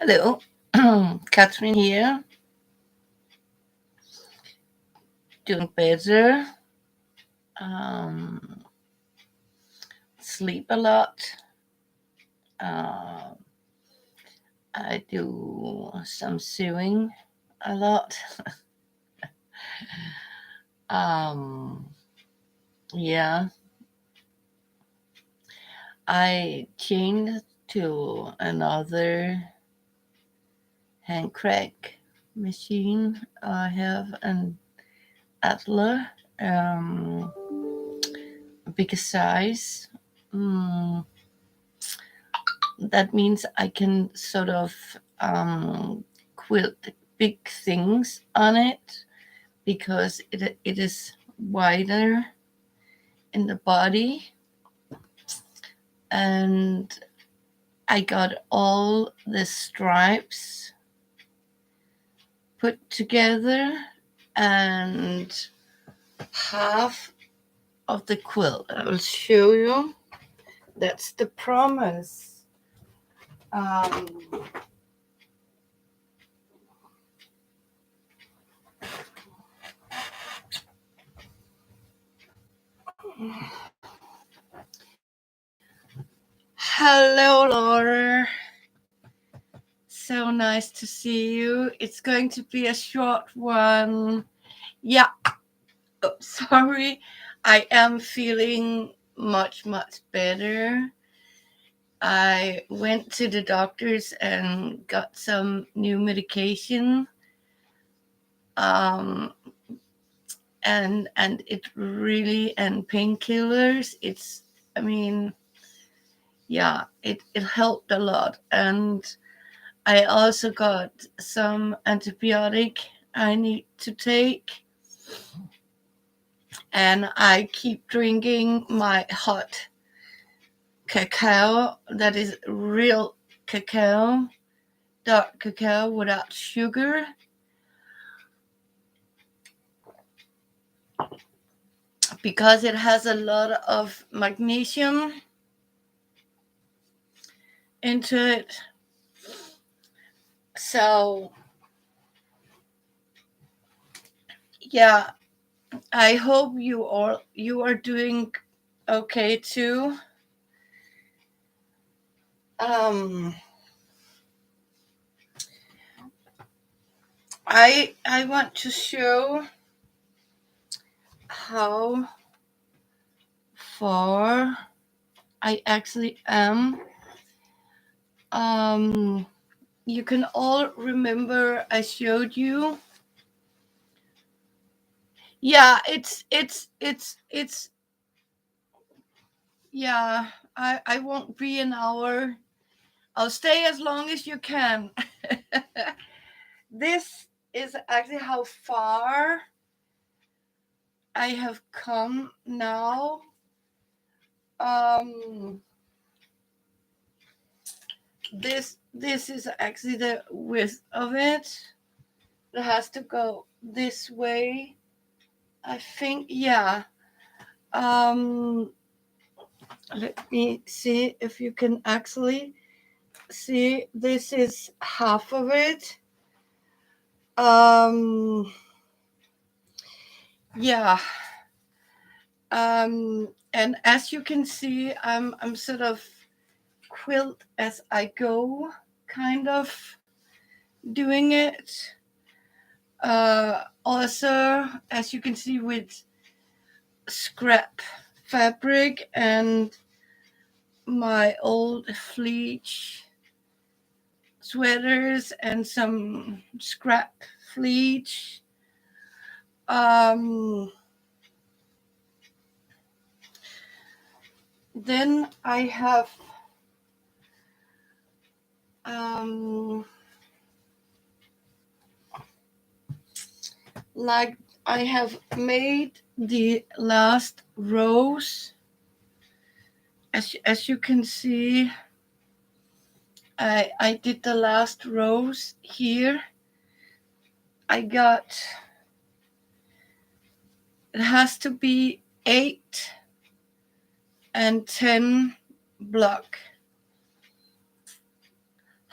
Hello, Catherine here. Doing better. Um, Sleep a lot. Uh, I do some sewing a lot. Um, yeah, I changed to another hand crank machine. I have an Adler, um, bigger size. Mm, that means I can sort of quilt big things on it because it is wider in the body, and I got all the stripes put together, and half of the quilt I will show you. That's the promise. um, Hello, Laura. So nice to see you. It's going to be a short one. Yeah, sorry. I am feeling much better. I went to the doctors and got some new medication. Um, and it really, and painkillers. I mean, yeah, it helped a lot. And I also got some antibiotic I need to take, and I keep drinking my hot cacao that is real cacao, dark cacao without sugar, because it has a lot of magnesium into it. So, yeah, I hope you are doing okay too. Um, I want to show how far I actually am. You can all remember I showed you. Yeah, it's yeah. I won't be an hour. I'll stay as long as you can. This is actually how far I have come now. Um, this is actually the width of it. It has to go this way, I think. Yeah. Um, Let me see if you can actually see. This is half of it. Um, yeah. And as you can see, I'm sort of quilt as I go, kind of doing it. Also, as you can see, with scrap fabric and my old fleece sweaters and some scrap fleece. Um, then I have like I have made the last rows. As you can see, I did the last rows here. I got, it has to be 8 and 10 block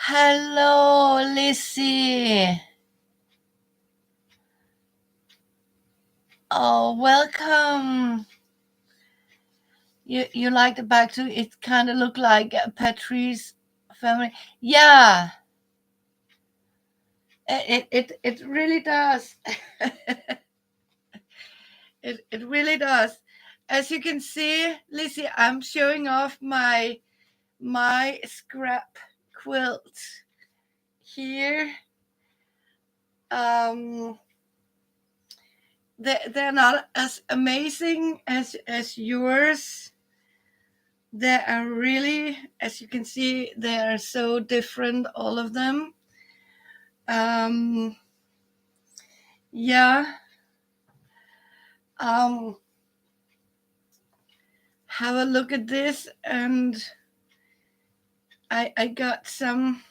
Hello, Lizzie. Oh, welcome. You like the back too? It kind of looked like Patrice's family. Yeah, it really does. It really does. As you can see, Lizzie, I'm showing off my scrap quilt here. Um, they're not as amazing as yours. They are really, as you can see, they are so different, all of them. Um, yeah. Um, have a look at this, and I got some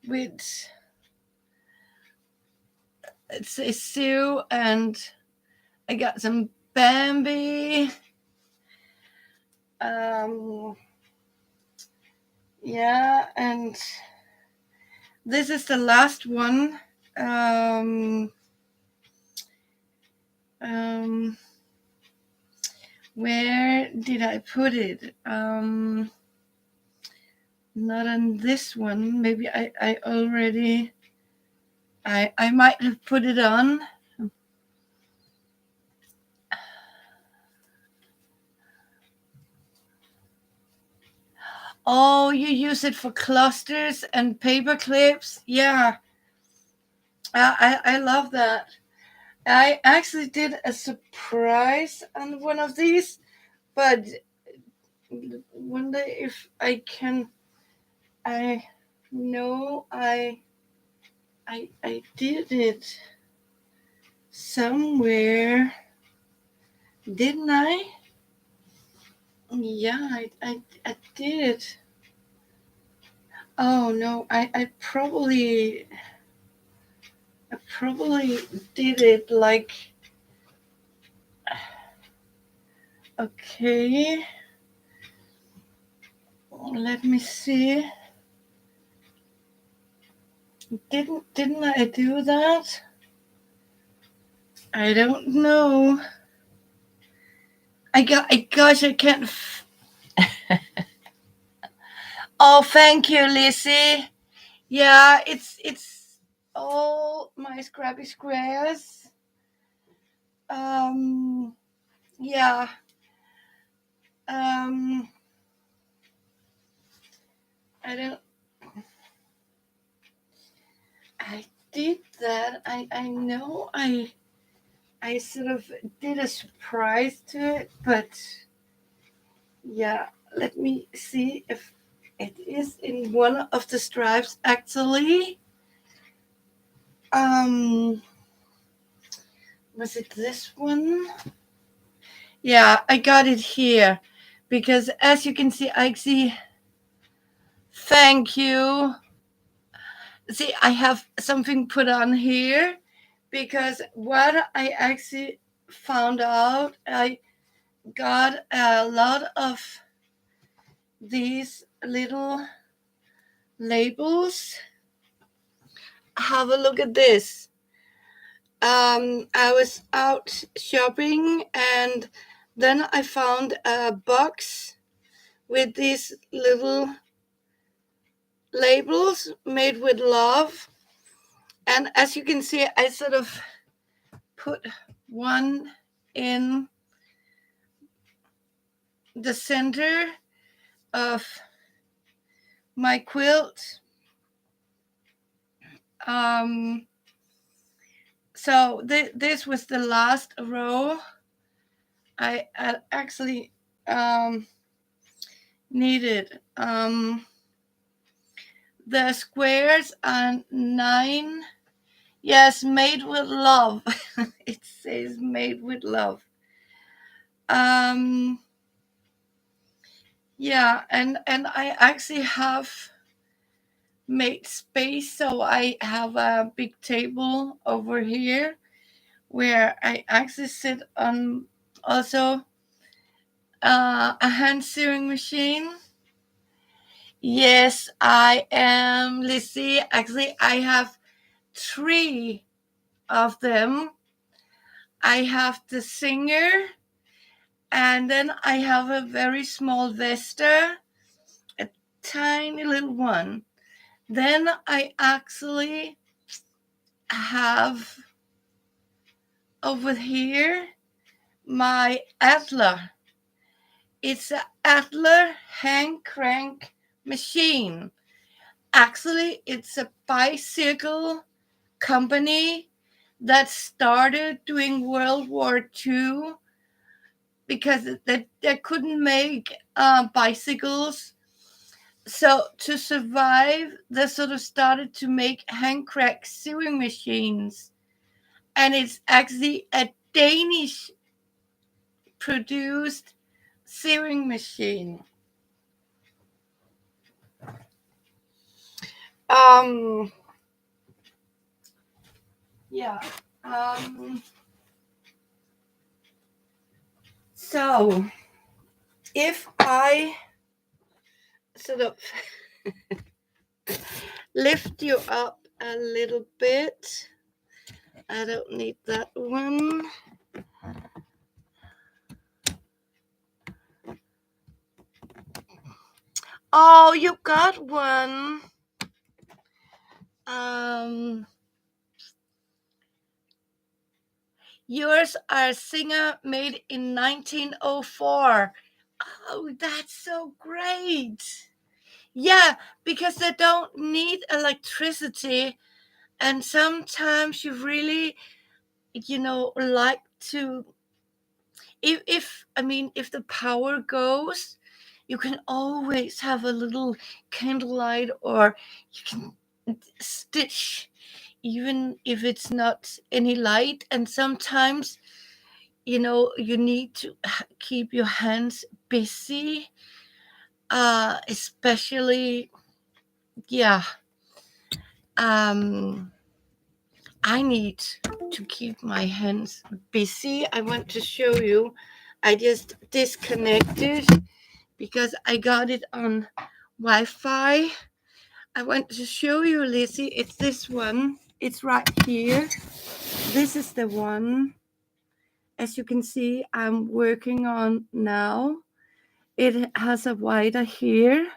with it says Sue, and I got some Bambi. Um, yeah, and this is the last one. Um, um, where did I put it? Not on this one. Maybe I already. I might have put it on. Oh, you use it for clusters and paper clips. Yeah, I love that. I actually did a surprise on one of these, but wonder if I can. I know I did it somewhere, didn't I? Yeah, I did. Oh no, I probably did it like, okay, let me see. Didn't I do that? I don't know. Gosh, I can't. Oh, thank you, Lizzie. Yeah, it's all my scrappy squares. Um, yeah. Um, I don't. I did that. I know I sort of did a surprise to it, but yeah, let me see if it is in one of the stripes actually. Um, was it this one? Yeah, I got it here because as you can see, I see. Thank you. See, I have something put on here because what I actually found out, I got a lot of these little labels. Have a look at this. I was out shopping, and then I found a box with these little labels made with love. And as you can see, I sort of put one in the center of my quilt. Um, so this was the last row. I actually needed. The squares are 9. Yes, made with love. It says made with love. Um, yeah, and I actually have made space, so I have a big table over here where I actually sit on, also a hand sewing machine. Yes, I am, Lizzie. Actually, I have three of them. I have the singer, and then I have a very small Vesta, a tiny little one. Then I actually have over here my Adler. It's an Adler hand crank machine. Actually, it's a bicycle company that started during World War II because they couldn't make bicycles. So to survive, they sort of started to make hand crank sewing machines. And it's actually a Danish produced sewing machine. Um, yeah. Um, so if I sort of lift you up a little bit, I don't need that one. Oh, you got one. Yours are Singer made in 1904. Oh, that's so great. Yeah, because they don't need electricity. And sometimes you really, like to, if the power goes, you can always have a little candlelight, or you can stitch even if it's not any light. And sometimes you need to keep your hands busy, especially, yeah. I need to keep my hands busy. I want to show you. I just disconnected because I got it on Wi-Fi. I want to show you, Lizzie. It's this one. It's right here. This is the one, as you can see, I'm working on now. It has a wider here.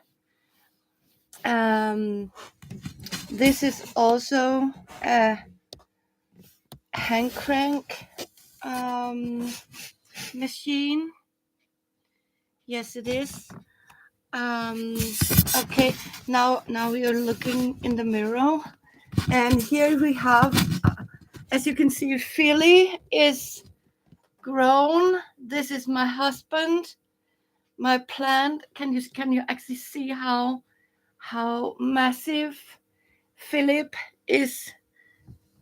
This is also a hand crank machine. Yes, it is. Okay, now you're looking in the mirror, and here we have, as you can see, Philly is grown. This is my husband. My plant. Can you actually see how massive Philip is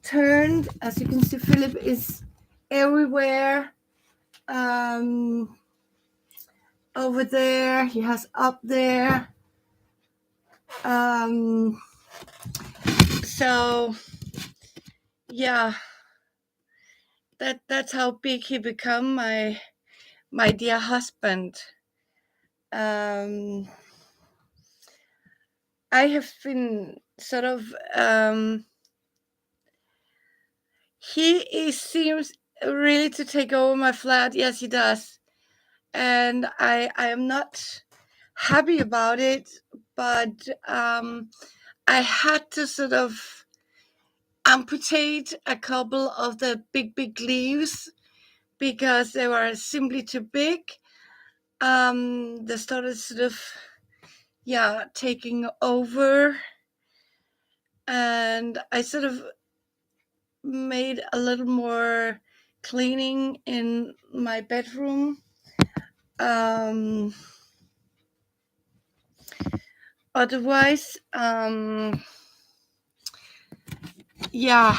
turned? As you can see, Philip is everywhere. Over there, he has up there. So yeah, that's how big he become, my dear husband. I have been sort of he seems really to take over my flat. Yes, he does, and I am not happy about it, but I had to sort of amputate a couple of the big leaves because they were simply too big. They started sort of taking over, and I sort of made a little more cleaning in my bedroom. Otherwise, yeah.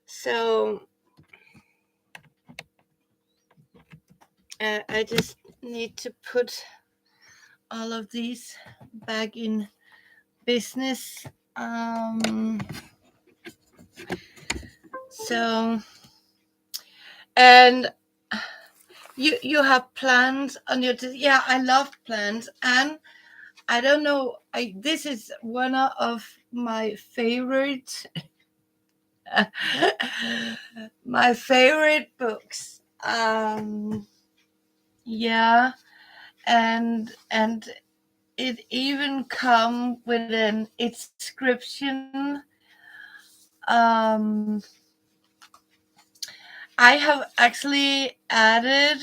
So I just need to put all of these back in business. So, and you have plans on your yeah, I love plans. And I don't know, I this is one of my favorite my favorite books. Yeah, and it even come with an inscription. um I have actually added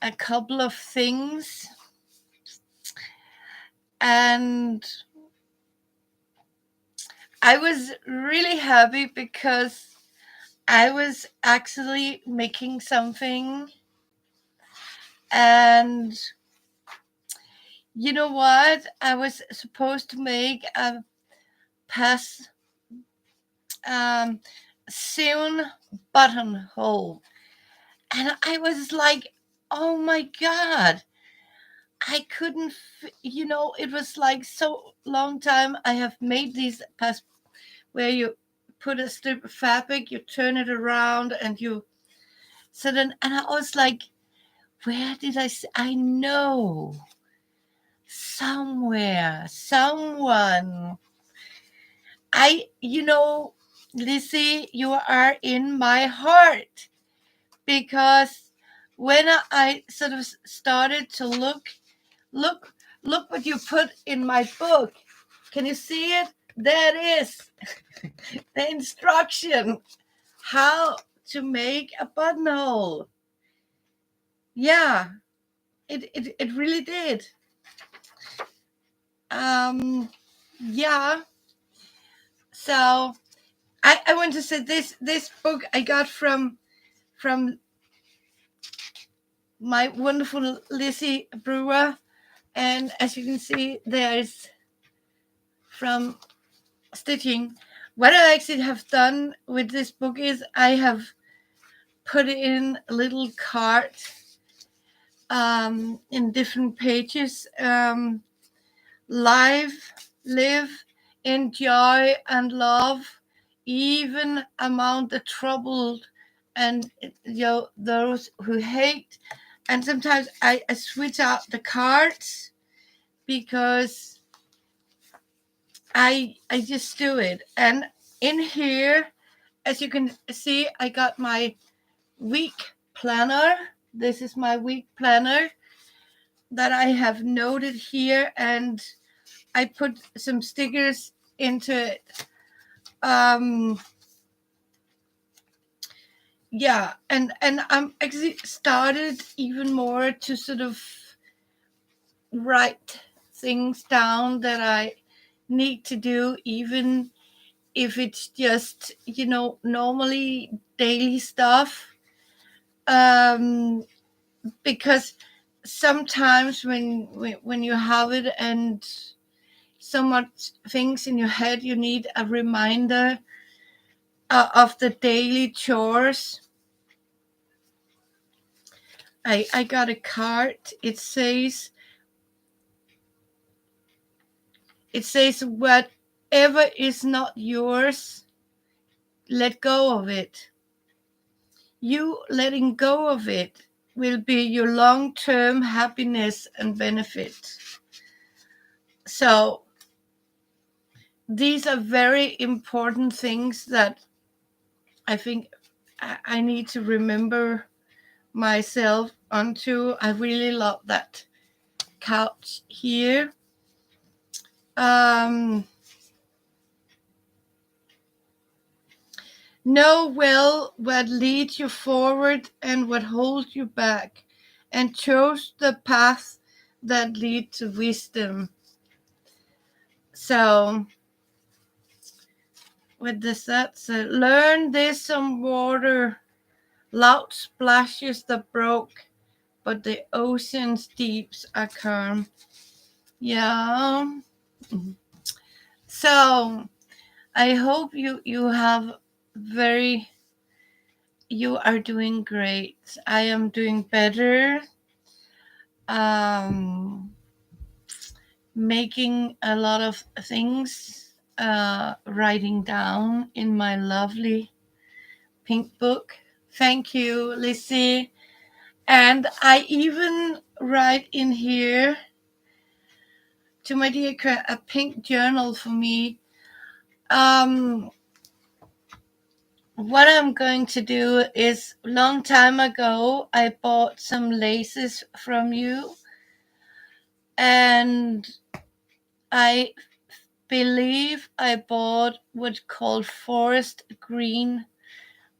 a couple of things, and I was really happy because I was actually making something, and you know what? I was supposed to make a pass um sewn buttonhole, and I was like, "Oh my god!" I couldn't, it was like so long time I have made these pass where you put a strip of fabric, you turn it around, and you so then, and I was like, where did I know somewhere, someone. Lizzie, you are in my heart, because when I sort of started to look, look what you put in my book. Can you see it? There it is. The instruction how to make a buttonhole. Yeah, it really did. Yeah. So I want to say this book I got from my wonderful Lizzie Brewer, and as you can see, there's from stitching. What I actually have done with this book is I have put in a little card in different pages. Live, enjoy, and love, even among the troubled, and those who hate. And sometimes I switch out the cards because I just do it. And in here, as you can see, I got my week planner. This is my week planner that I have noted here, and I put some stickers into it. Um, yeah, and I'm actually started even more to sort of write things down that I need to do, even if it's just normally daily stuff. Um, because sometimes when you have it and so much things in your head, you need a reminder of the daily chores. I got a card. It says whatever is not yours, let go of it. You letting go of it will be your long-term happiness and benefit. So these are very important things that I think I need to remember myself onto. I really love that couch here. Um, know well what leads you forward and what holds you back, and chose the path that lead to wisdom. So, what does that say? Learn this some water, loud splashes that broke, but the ocean's deeps are calm. Yeah. So I hope you have very you are doing great. I am doing better. Um, Making a lot of things, writing down in my lovely pink book. Thank you, Lizzie. And I even write in here to my dear a pink journal for me. What I'm going to do is, long time ago, I bought some laces from you, and I believe I bought what's called forest green,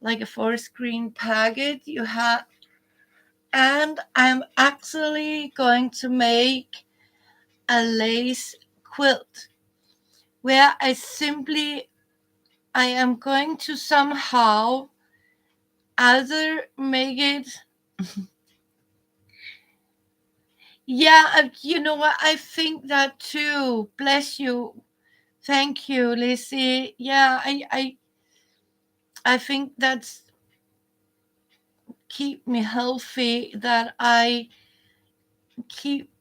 like a forest green packet you had. And I'm actually going to make a lace quilt where I am going to somehow either make it. Yeah, you know what? I think that too. Bless you. Thank you, Lizzie. Yeah, I think that's keep me healthy, that I keep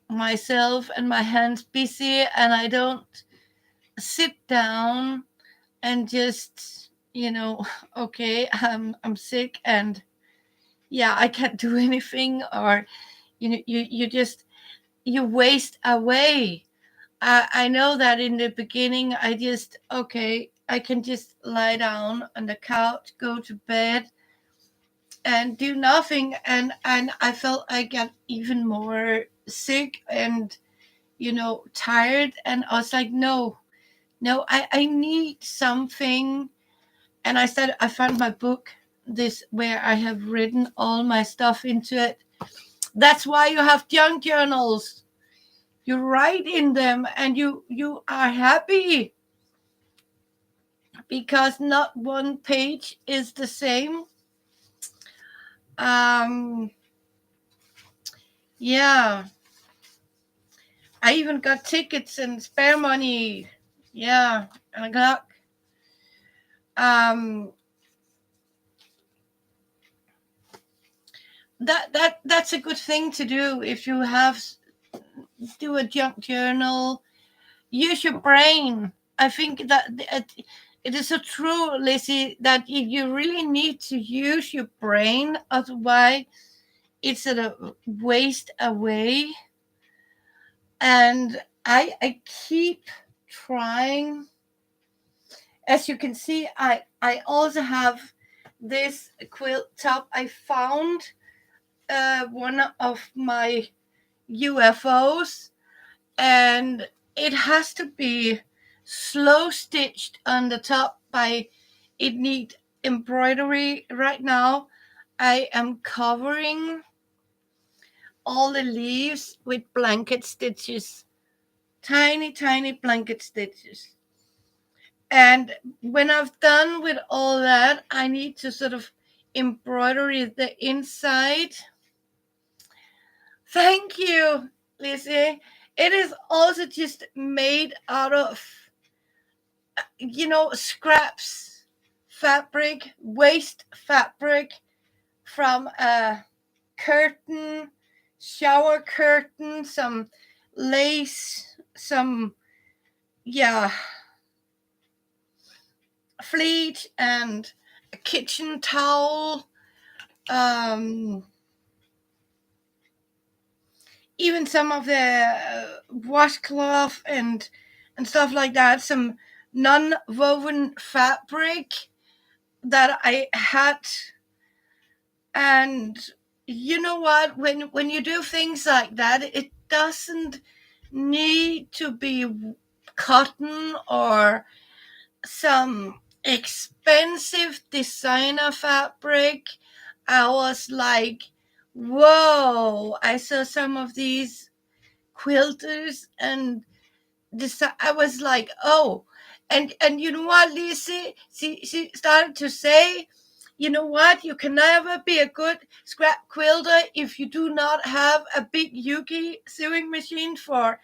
myself and my hands busy, and I don't sit down and just, okay, I'm sick, and yeah, I can't do anything, or you just you waste away. I know that in the beginning, I just, okay, I can just lie down on the couch, go to bed, and do nothing, and I felt I got even more sick and tired, and I was like, no, no, I need something. And I found my book, this where I have written all my stuff into it. That's why you have junk journals. You write in them, and you are happy because not one page is the same. um yeah, I even got tickets and spare money. Yeah, and I got um that's a good thing to do. If you have, do a junk journal, use your brain. I think that it is so true, Lizzie, that you really need to use your brain, otherwise it's a waste away. And I keep trying. As you can see, I also have this quilt top. I found one of my UFOs, and it has to be slow stitched on the top. By it need embroidery. Right now I am covering all the leaves with blanket stitches, tiny blanket stitches. And when I've done with all that, I need to sort of embroidery the inside. Thank you, Lizzie. It is also just made out of, scraps, fabric, waste fabric from a curtain, shower curtain, some lace, some, yeah, fleet, and a kitchen towel. Um, Even some of the washcloth and stuff like that. Some non-woven fabric that I had. And you know what? When you do things like that, it doesn't need to be cotton or some expensive designer fabric. I was like, whoa, I saw some of these quilters, and this, I was like, oh. And you know what, Lizzie? She started to say, you know what? You can never be a good scrap quilter if you do not have a big Yuki sewing machine for.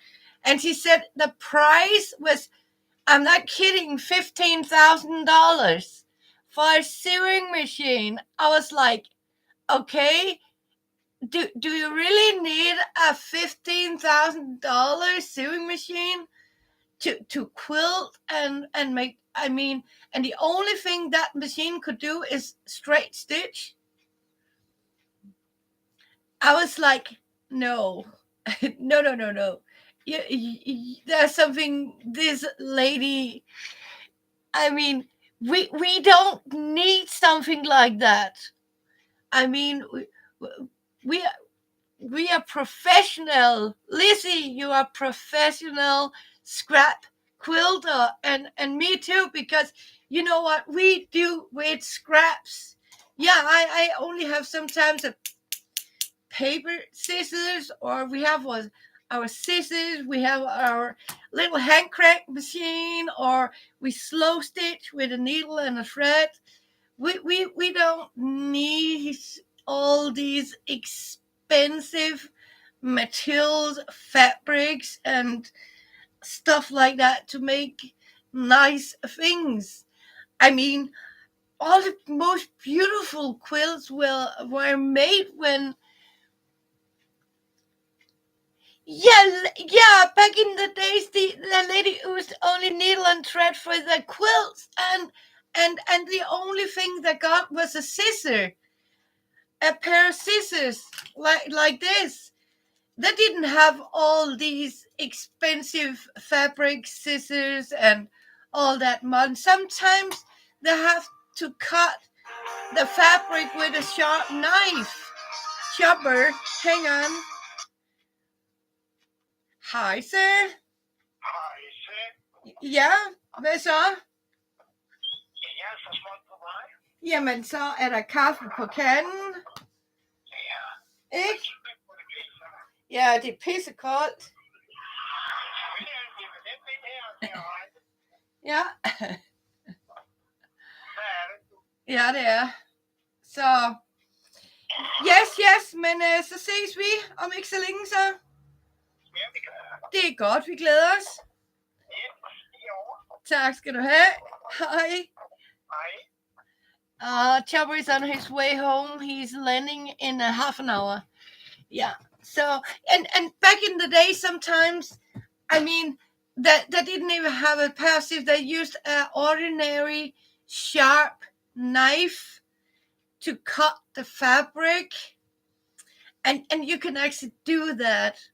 And she said the price was, I'm not kidding, $15,000 for a sewing machine. I was like, okay, do you really need a $15,000 sewing machine? to quilt and make. I mean, and the only thing that machine could do is straight stitch. I was like, no, no, no, no, no. There's something this lady. I mean, we don't need something like that. I mean, we we are professional. Lizzie, you are professional scrap quilter, and me too, because you know what we do with scraps. Yeah, I only have sometimes a paper scissors, or we have our scissors, we have our little hand crank machine, or we slow stitch with a needle and a thread. We don't need all these expensive materials, fabrics, and stuff like that to make nice things. I mean, all the most beautiful quilts were made when, yeah, back in the days, the lady used only needle and thread for the quilts, and the only thing they got was a pair of scissors, like this. They didn't have all these expensive fabric scissors and all that mod. Sometimes they have to cut the fabric with a sharp knife. Chopper, hang on. Hej så. Ja, hvad så? Jeg er så småt på vej. Jamen, så er der kaffe på kanden. Ja. Ikke? Ja, det er pissekoldt. Ja. Ja, det er. Så, yes, men så ses vi om ikke så længe så. Det er godt, vi glæder os. Tak skal du have. Hej. Chopper is on his way home. He's landing in a half an hour. Yeah. So, and back in the day, sometimes, I mean, that didn't even have a passive. They used an ordinary sharp knife to cut the fabric, and you can actually do that.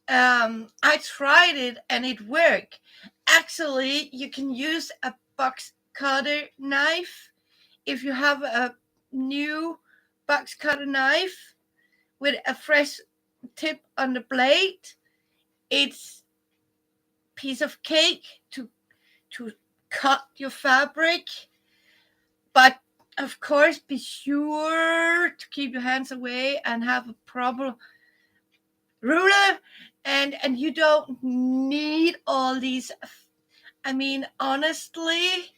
I tried it and it worked. Actually, you can use a box cutter knife if you have a new box cutter knife with a fresh tip on the blade. It's piece of cake to cut your fabric, but of course be sure to keep your hands away and have a proper ruler, and you don't need all these. I mean, honestly,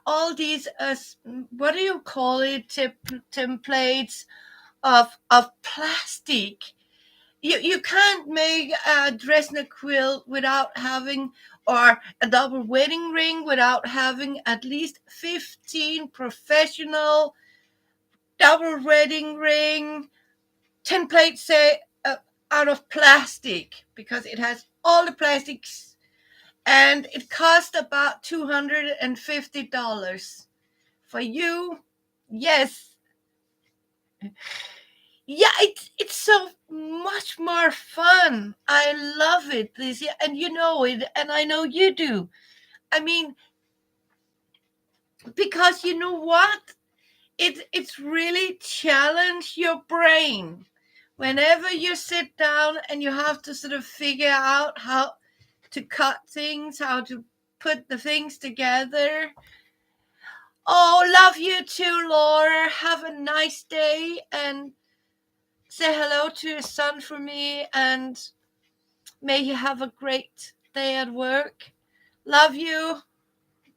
all these what do you call it, templates of plastic. You can't make a dress and a quilt without having, or a double wedding ring without having at least 15 professional double wedding ring templates, say, out of plastic, because it has all the plastics, and it cost about $250 for you. Yes. Yeah, it's so much more fun. I love it this year, and you know it, and I know you do. I mean, because you know what? It's really challenge your brain. Whenever you sit down and you have to sort of figure out how to cut things, how to put the things together. Oh, love you too, Laura. Have a nice day, and say hello to your son for me, and may you have a great day at work. Love you.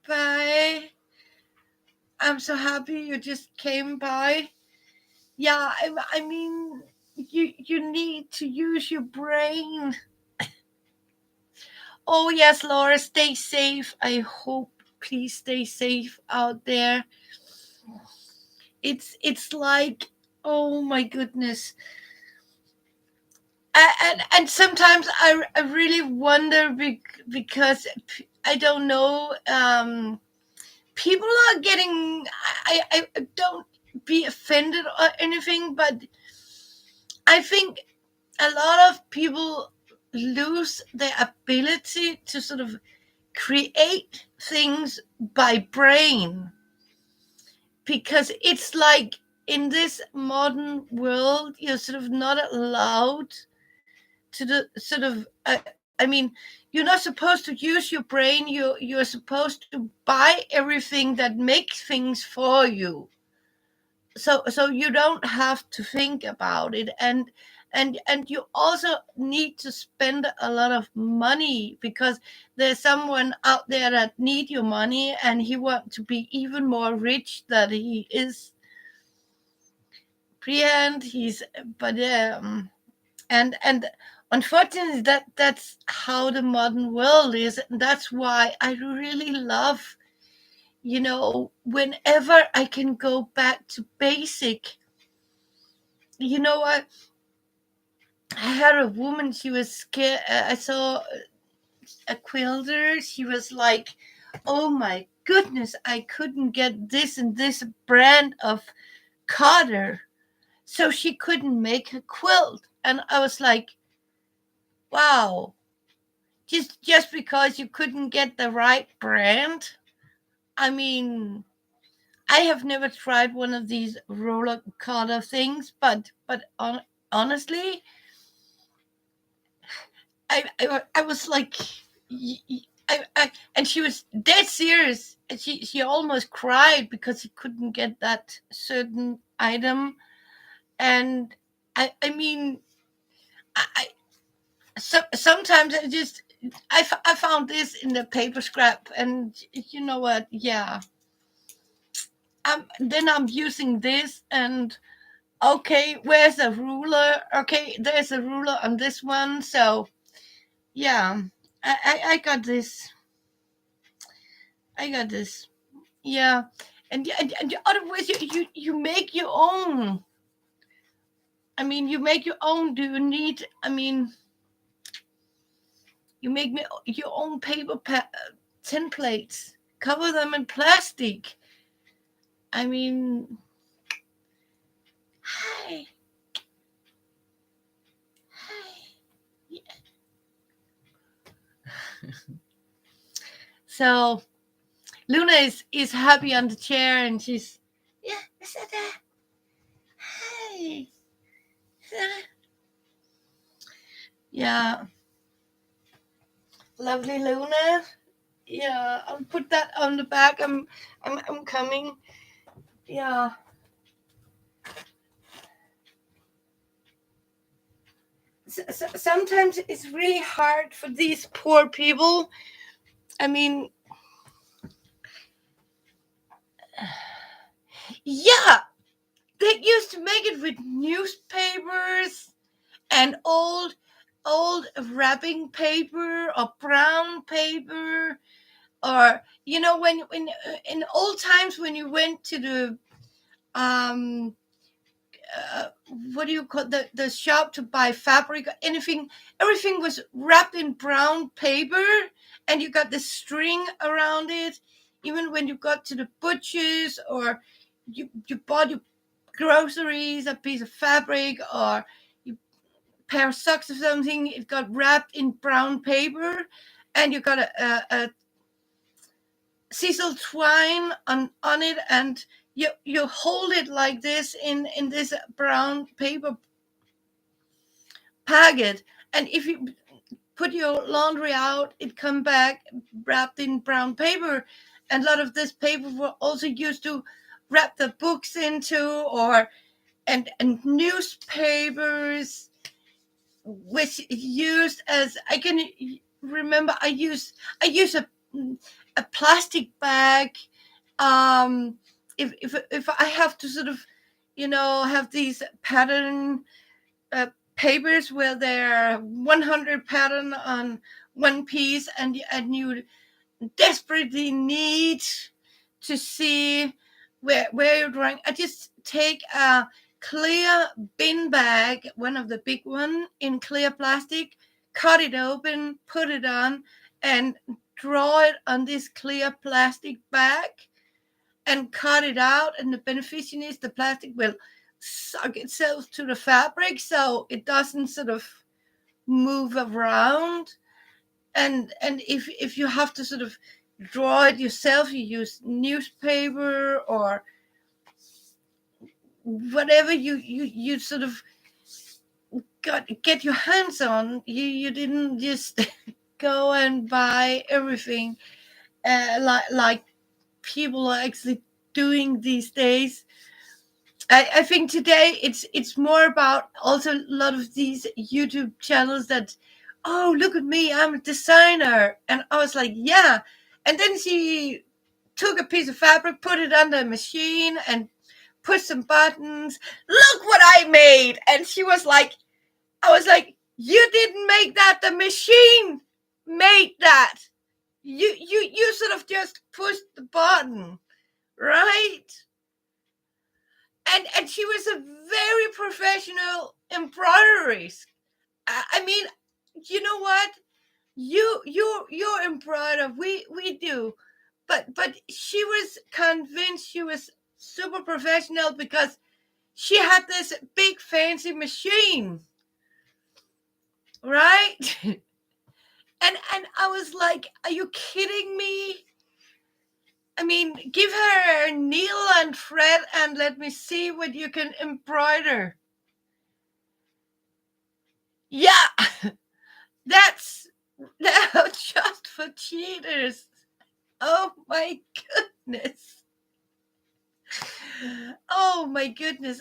Bye. I'm so happy you just came by. Yeah, I mean, you need to use your brain. Oh yes, Laura, stay safe. I hope, please stay safe out there. It's like, oh my goodness. And sometimes I really wonder because I don't know, people are getting, I don't be offended or anything, but I think a lot of people lose their ability to sort of create things by brain, because it's like in this modern world you're sort of not allowed to the sort of, I mean, you're not supposed to use your brain, you're supposed to buy everything that makes things for you, so you don't have to think about it. And you also need to spend a lot of money, because there's someone out there that need your money, and he want to be even more rich than he is pre-end. He's but and unfortunately that's how the modern world is. That's why I really love, whenever I can go back to basic. I had a woman, she was scared. I saw a quilter. She was like, oh my goodness, I couldn't get this and this brand of cutter, so she couldn't make a quilt. And I was like, wow, just because you couldn't get the right brand. I mean, I have never tried one of these roller cutter things, but honestly, I was like, and she was dead serious. And she almost cried because she couldn't get that certain item. And I mean, I sometimes I found this in the paper scrap, and you know what? Yeah, then I'm using this, and okay, where's a ruler? Okay, there's a ruler on this one, so yeah, I got this. I got this. Yeah, and the other ways you make your own. I mean, you make your own. Do you need? I mean, you make your own paper templates. Cover them in plastic. I mean, hi, hi. Yeah. So Luna is happy on the chair, and she's, yeah. Is that that? Hi. Yeah, lovely Luna. Yeah, I'll put that on the back. I'm coming. Yeah. Sometimes it's really hard for these poor people. I mean, yeah, they used to make it with newspapers and old wrapping paper or brown paper, or when in old times when you went to the um uh, what do you call the shop to buy fabric or anything, everything was wrapped in brown paper, and you got the string around it. Even when you got to the butchers, or you bought your groceries, a piece of fabric, or you pair of socks or something, it got wrapped in brown paper, and you got a sisal twine on it, and you hold it like this in this brown paper packet. And if you put your laundry out, it come back wrapped in brown paper. And a lot of this paper were also used to wrap the books into, or and newspapers, which used as, I can remember, I use a plastic bag, um if I have to sort of have these pattern uh, papers where there are 100 pattern on one piece, and you desperately need to see where you're drawing. I just take a clear bin bag, one of the big one in clear plastic, cut it open, put it on, and draw it on this clear plastic bag and cut it out. And the beneficiation is the plastic will suck itself to the fabric so it doesn't sort of move around. And if you have to sort of draw it yourself, you use newspaper or whatever you sort of get your hands on. You didn't just go and buy everything like people are actually doing these days. I think today it's more about also a lot of these YouTube channels that, oh, look at me, I'm a designer. And I was like, yeah. And then she took a piece of fabric, put it under a machine and put some buttons. Look what I made. And she was like, I was like, you didn't make that. The machine made that. You sort of just pushed the button, right? And she was a very professional embroiderist. I mean, you know what? You're embroider. We do, but she was convinced she was super professional because she had this big fancy machine, right? and I was like, are you kidding me? I mean, give her a needle and thread and let me see what you can embroider. Yeah, that's just for cheaters. Oh my goodness. Oh my goodness.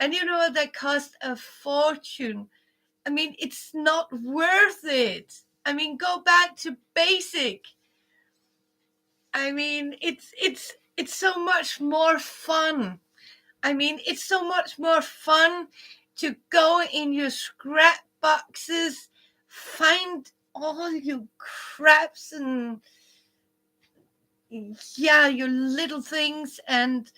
And you know what, that cost a fortune. I mean, it's not worth it. I mean, go back to basic. I mean, it's so much more fun. I mean, it's so much more fun to go in your scrap boxes, find all your craps and yeah, your little things, and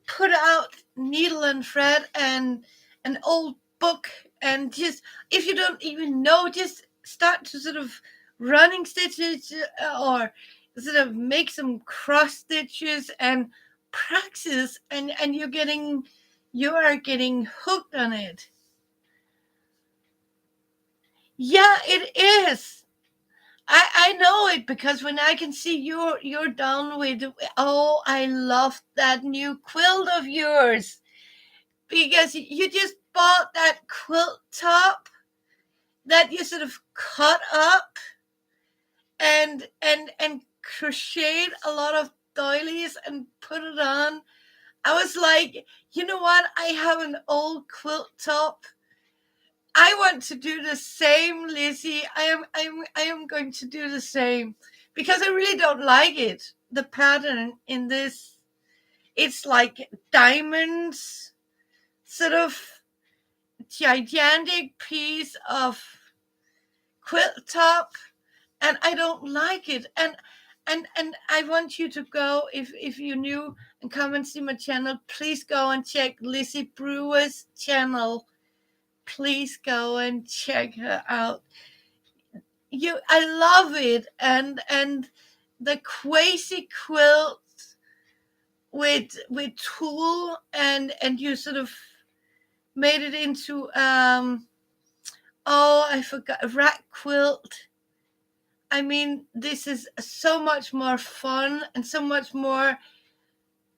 put out needle and thread and an old book, and just, if you don't even know, just start to sort of running stitches or sort of make some cross stitches and practice, and you are getting hooked on it. Yeah, it is. I know it because when I can see you're done with, oh, I love that new quilt of yours, because you just bought that quilt top that you sort of cut up and crocheted a lot of doilies and put it on. I was like, you know what? I have an old quilt top. I want to do the same, Lizzie. I am going to do the same because I really don't like it. The pattern in this, it's like diamonds, sort of gigantic piece of quilt top, and I don't like it. And I want you to go, if you're new and come and see my channel, please go and check Lizzie Brewer's channel. Please go and check her out. I love it. And the crazy quilt with tulle, and you sort of made it into oh, I forgot, a rat quilt. I mean, this is so much more fun and so much more,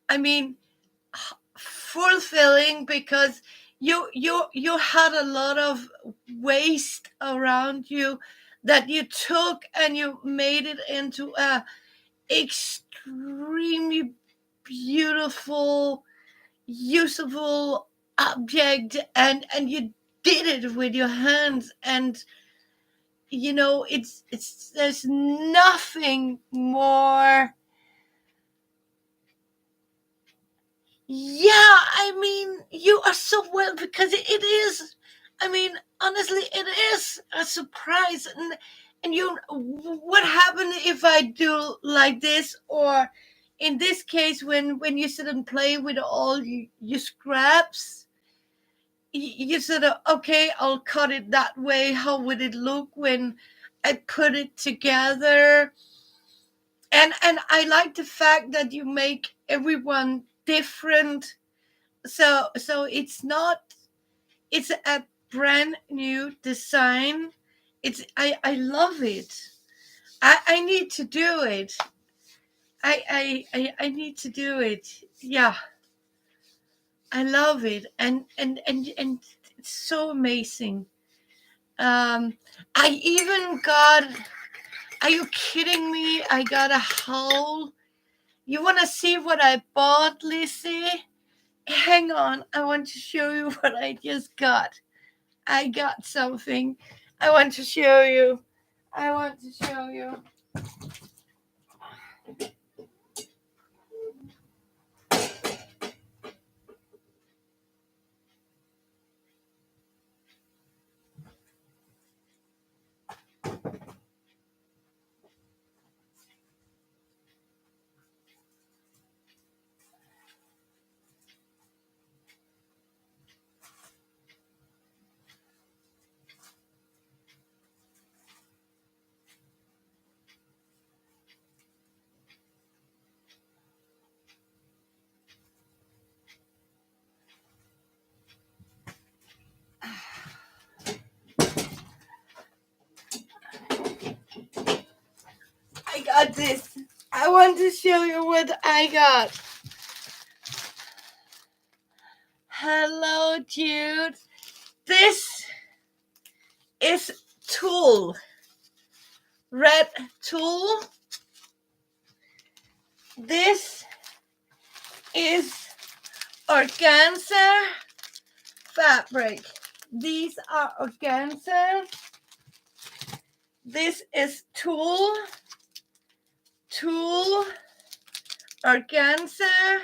I mean, fulfilling, because you had a lot of waste around you that you took and you made it into a extremely beautiful, usable object, and you did it with your hands. And you know, it's there's nothing more. Yeah, I mean, you are so well, because it is, I mean, honestly, it is a surprise. And you, what happened if I do like this, or in this case, when you sit and play with all your scraps, you sort of, okay, I'll cut it that way. How would it look when I put it together? And I like the fact that you make everyone different. So it's a brand new design. I love it. I need to do it. I need to do it. Yeah, I love it, and it's so amazing. I even got. Are you kidding me? I got a hole. You want to see what I bought, Lizzie? Hang on, I want to show you what I just got. I got something. I want to show you. I want to show you. I got this. I want to show you what I got. Hello, Jude. This is tulle. Red tulle. This is organza fabric. These are organza. This is tulle, organza,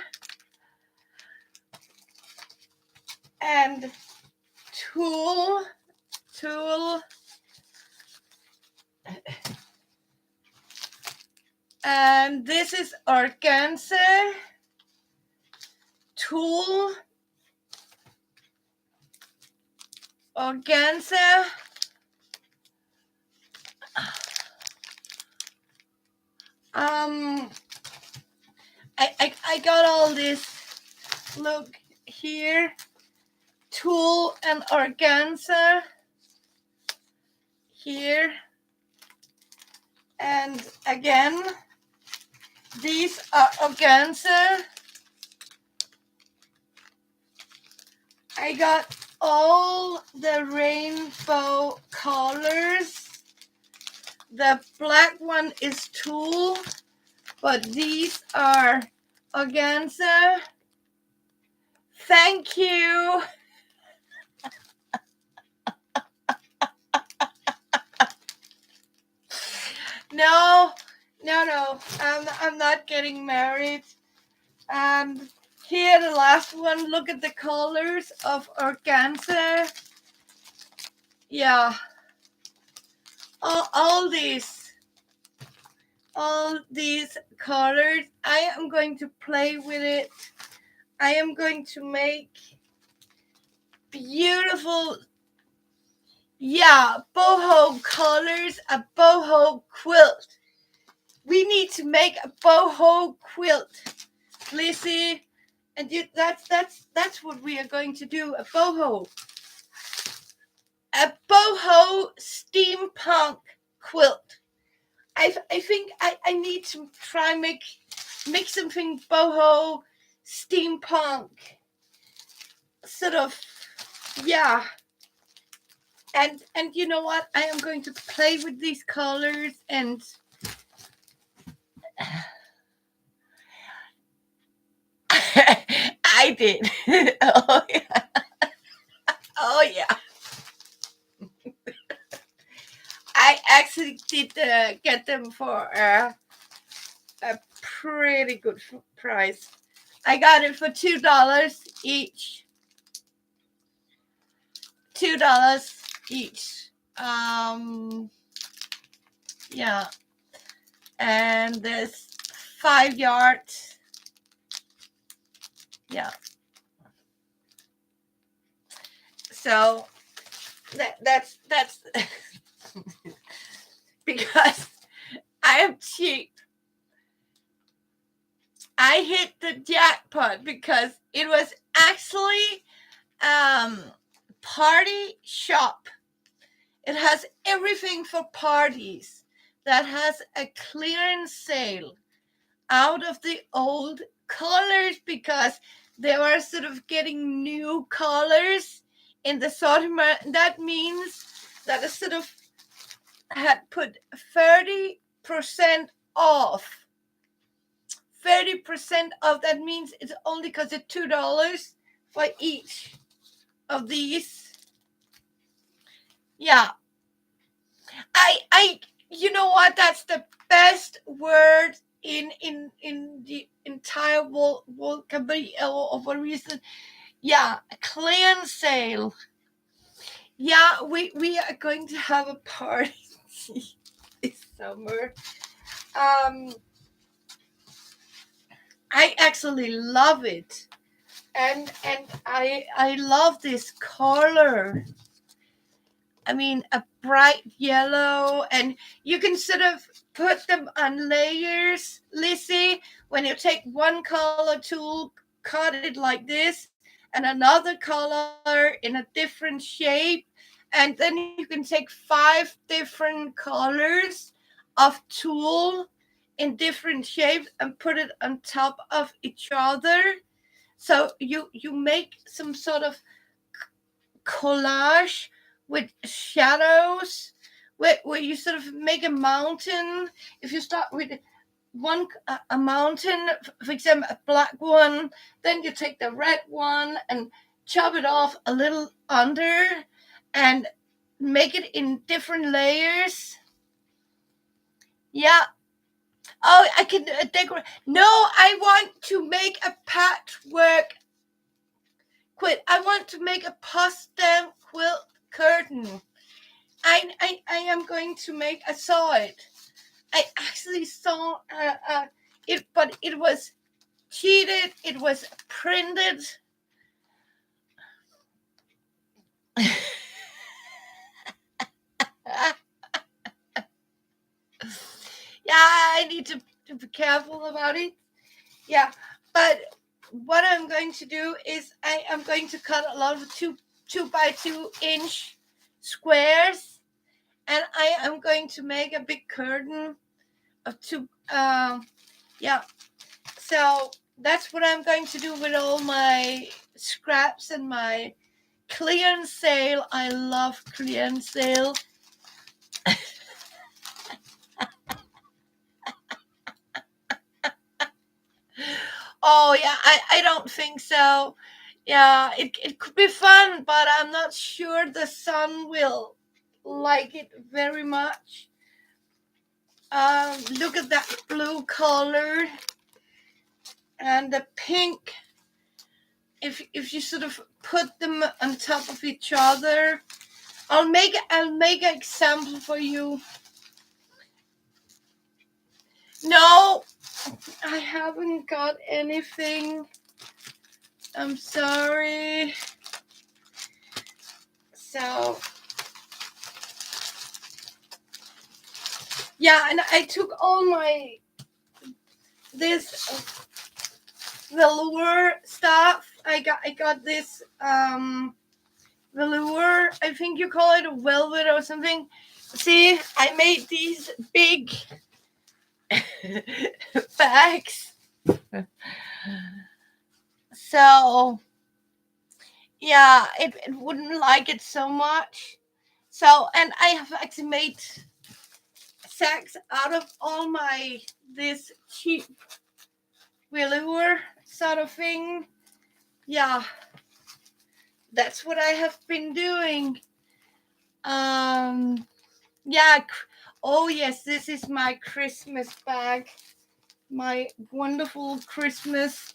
and tulle. And this is organza, tulle, organza. I got all this. Look here, tulle and organza here, and again, these are organza. I got all the rainbow colors. The black one is tulle, but these are organza. Thank you. No. I'm not getting married. Here, the last one. Look at the colors of organza. Yeah. All these colors. I am going to play with it. I am going to make beautiful, boho colors, a boho quilt. We need to make a boho quilt, Lizzie, and that's what we are going to do. A boho steampunk quilt. I think I need to try make something boho steampunk sort of, yeah. And you know what? I am going to play with these colors and I did. Oh yeah. Oh yeah. I actually did get them for a pretty good price. I got it for $2 each. $2 each. Yeah. And there's 5 yards. Yeah. So that's because I am cheap. I hit the jackpot because it was actually party shop. It has everything for parties. That has a clearance sale out of the old colors because they were sort of getting new colors in the assortment. That means that it sort of had put 30% off. 30% off. That means it's only because it's $2 for each of these. Yeah. I you know what? That's the best word in the entire vocabulary of a reason. Yeah, clearance sale. Yeah, we are going to have a party this summer. I actually love it, and I love this color. I mean, a bright yellow, and you can sort of put them on layers, Lizzie. When you take one color tool, cut it like this, and another color in a different shape, and then you can take 5 different colors of tool in different shapes and put it on top of each other. So you make some sort of collage with shadows where you sort of make a mountain. If you start with one a mountain, for example a black one, then you take the red one and chop it off a little under and make it in different layers. Yeah. Oh, I can decorate. No, I want to make a patchwork quilt. I want to make a post-stamp quilt curtain. I am going to make. I saw it. I actually saw it, but it was cheated. It was printed. Yeah, I need to be careful about it. Yeah, but what I'm going to do is I am going to cut a lot of 2 by 2 inch squares, and I am going to make a big curtain of two. Yeah, so that's what I'm going to do with all my scraps and my clearance sale. I love clearance sale. Oh yeah, I don't think so. Yeah, it could be fun, but I'm not sure the sun will like it very much. Look at that blue color and the pink. If you sort of put them on top of each other, I'll make an example for you. No, I haven't got anything. I'm sorry. So yeah, and I took all my this velour stuff. I got this velour. I think you call it a velvet or something. See, I made these big bags. So yeah, it wouldn't like it so much. So, and I have actually made sacks out of all my this cheap velour sort of thing. Yeah, that's what I have been doing. Yeah. Oh yes, this is my Christmas bag. My wonderful Christmas.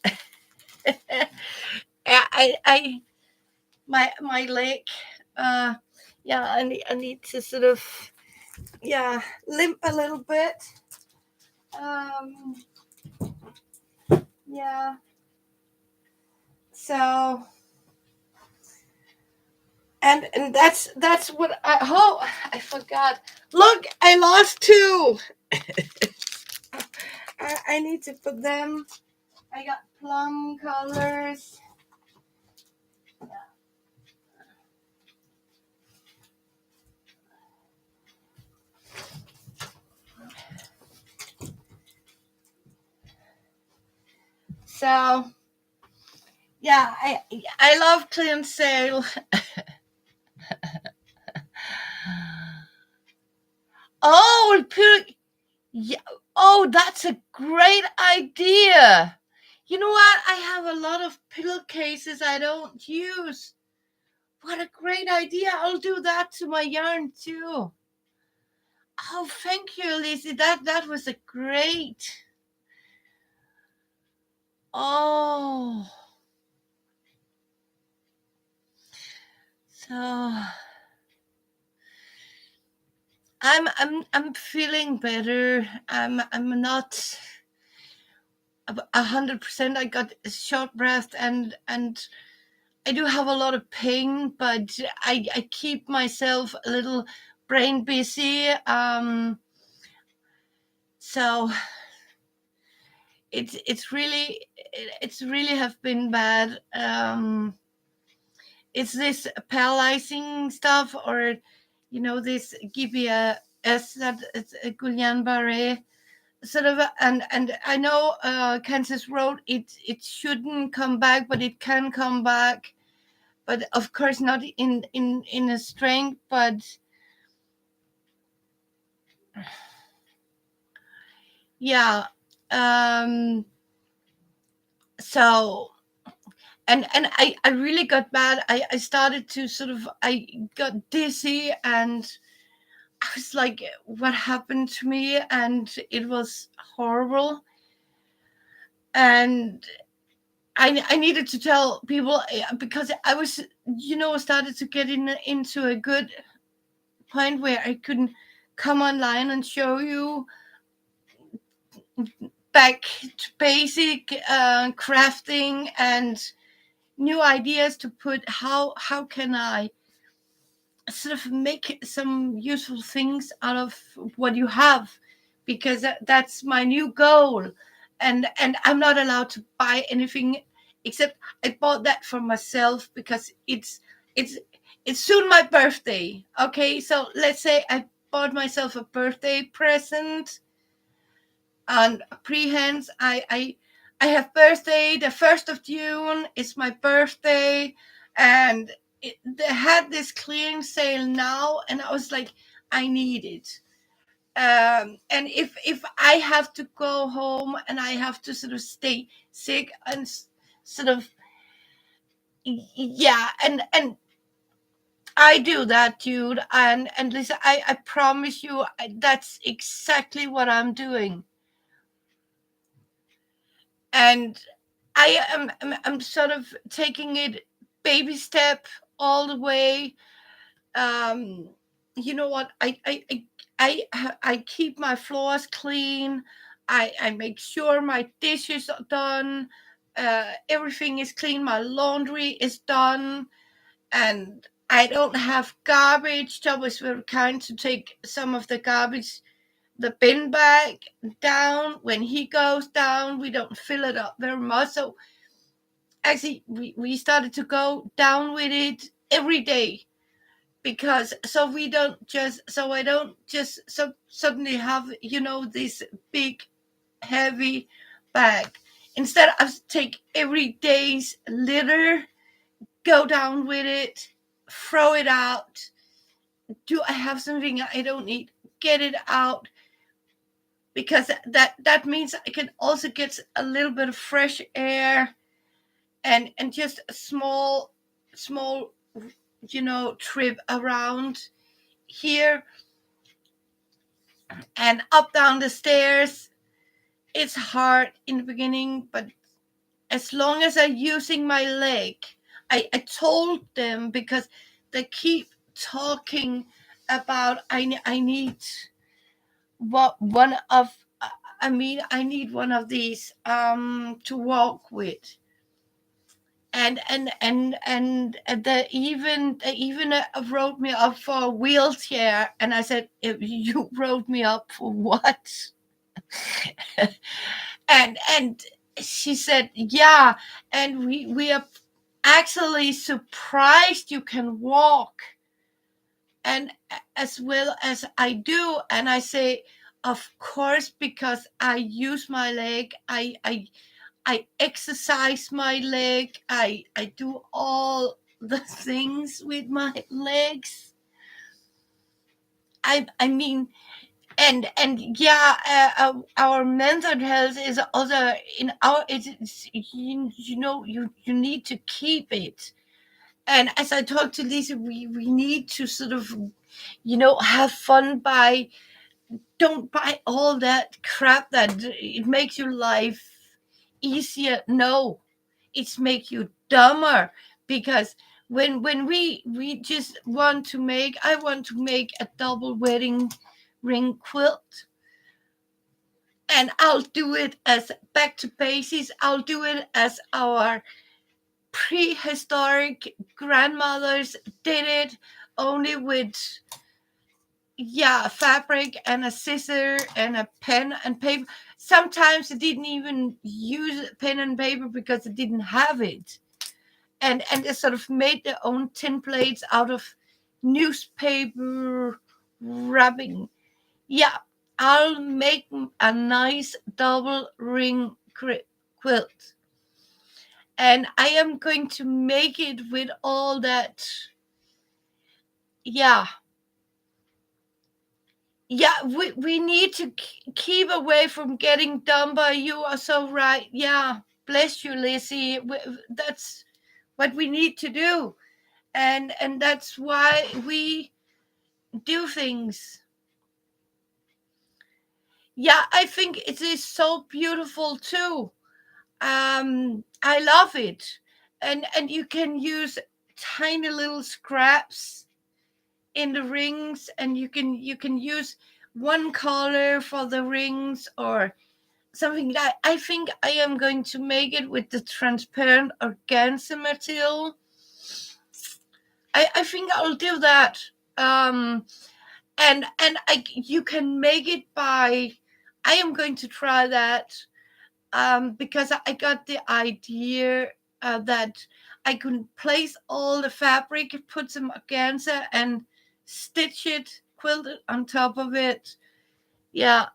I my leg. Yeah, I need to sort of limp a little bit. Um, Yeah. So and that's what I forgot. Look, I lost two. I need to put them. I got plum colors. So yeah, I love clearance sale. Oh, and put yeah. Oh, that's a great idea. You know what? I have a lot of pillowcases I don't use. What a great idea. I'll do that to my yarn too. Oh, thank you, Lizzie. That was a great. Oh, so I'm feeling better. I'm not 100%. I got short breath and I do have a lot of pain, but I keep myself a little brain busy. So it's really have been bad. It's this paralyzing stuff, or this GBS that it's a Guillain-Barré sort of, and I know Kansas Road. It shouldn't come back, but it can come back. But of course not in a strength. But yeah, um, so and I really got bad. I started to sort of I got dizzy and I was like, what happened to me? And it was horrible. And I needed to tell people because I was, started to get into a good point where I couldn't come online and show you back to basic crafting and new ideas to put how can I sort of make some useful things out of what you have, because that's my new goal. And I'm not allowed to buy anything except I bought that for myself because it's it's soon my birthday. Okay, so let's say I bought myself a birthday present and pre-hands. I have birthday the 1st of June. It's my birthday, and they had this clearance sale now, and I was like, I need it. And if I have to go home and I have to sort of stay sick and sort of yeah, and I do that, dude. And listen, I promise you, that's exactly what I'm doing. And I'm sort of taking it baby step all the way. um you know what, I keep my floors clean. I make sure my dishes are done, everything is clean, my laundry is done, and I don't have garbage. Job is very kind to take some of the garbage, the bin bag down when he goes down. We don't fill it up very much. So actually, we started to go down with it every day, because so I don't just suddenly have, this big heavy bag. Instead, I take every day's litter, go down with it, throw it out. Do I have something I don't need? Get it out, because that means I can also get a little bit of fresh air, and just a small trip around here and up down the stairs. It's hard in the beginning, but as long as I'm using my leg. I told them, because they keep talking about I need what one of I mean, I need one of these to walk with. And they even wrote me up for a wheelchair, and I said, You wrote me up for what?" And she said, "Yeah, and we are actually surprised you can walk, and as well as I do." And I say, "Of course, because I use my leg. I exercise my leg. I do all the things with my legs. I mean, and yeah, our mental health is also in our. It's you need to keep it. And as I talked to Lisa, we need to sort of have fun by don't buy all that crap that it makes your life easier. No, it's make you dumber, because when we just want to make I want to make a double wedding ring quilt, and I'll do it as back to basics. I'll do it as our prehistoric grandmothers did it, only with fabric and a scissor and a pen and paper. Sometimes they didn't even use pen and paper because they didn't have it, and they sort of made their own tin plates out of newspaper wrapping. Yeah, I'll make a nice double ring quilt, and I am going to make it with all that. Yeah, yeah, we need to keep away from getting done by. You are so right. Yeah, bless you, Lizzie. That's what we need to do, and that's why we do things. Yeah, I think it is so beautiful too. I love it, and you can use tiny little scraps in the rings, and you can use one color for the rings or something. Like I think I am going to make it with the transparent organza material. I think I'll do that. Um, and you can make it by. I am going to try that, because I got the idea that I could place all the fabric, put some organza, and stitch it, quilt it on top of it. Yeah,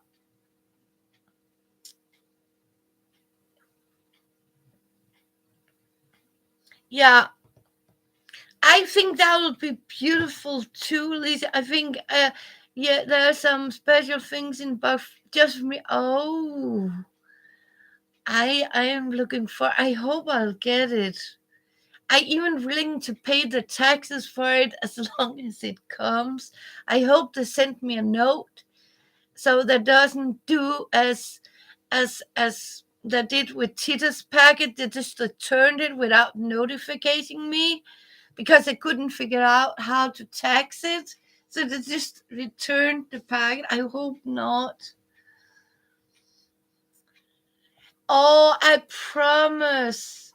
yeah. I think that would be beautiful too, Lisa. I think, yeah, there are some special things in both just for me. Oh, I am looking for. I hope I'll get it. I even willing to pay the taxes for it as long as it comes. I hope they sent me a note so that doesn't do as they did with Tita's packet. They just returned it without notifying me because they couldn't figure out how to tax it. So they just returned the packet. I hope not. Oh, I promise.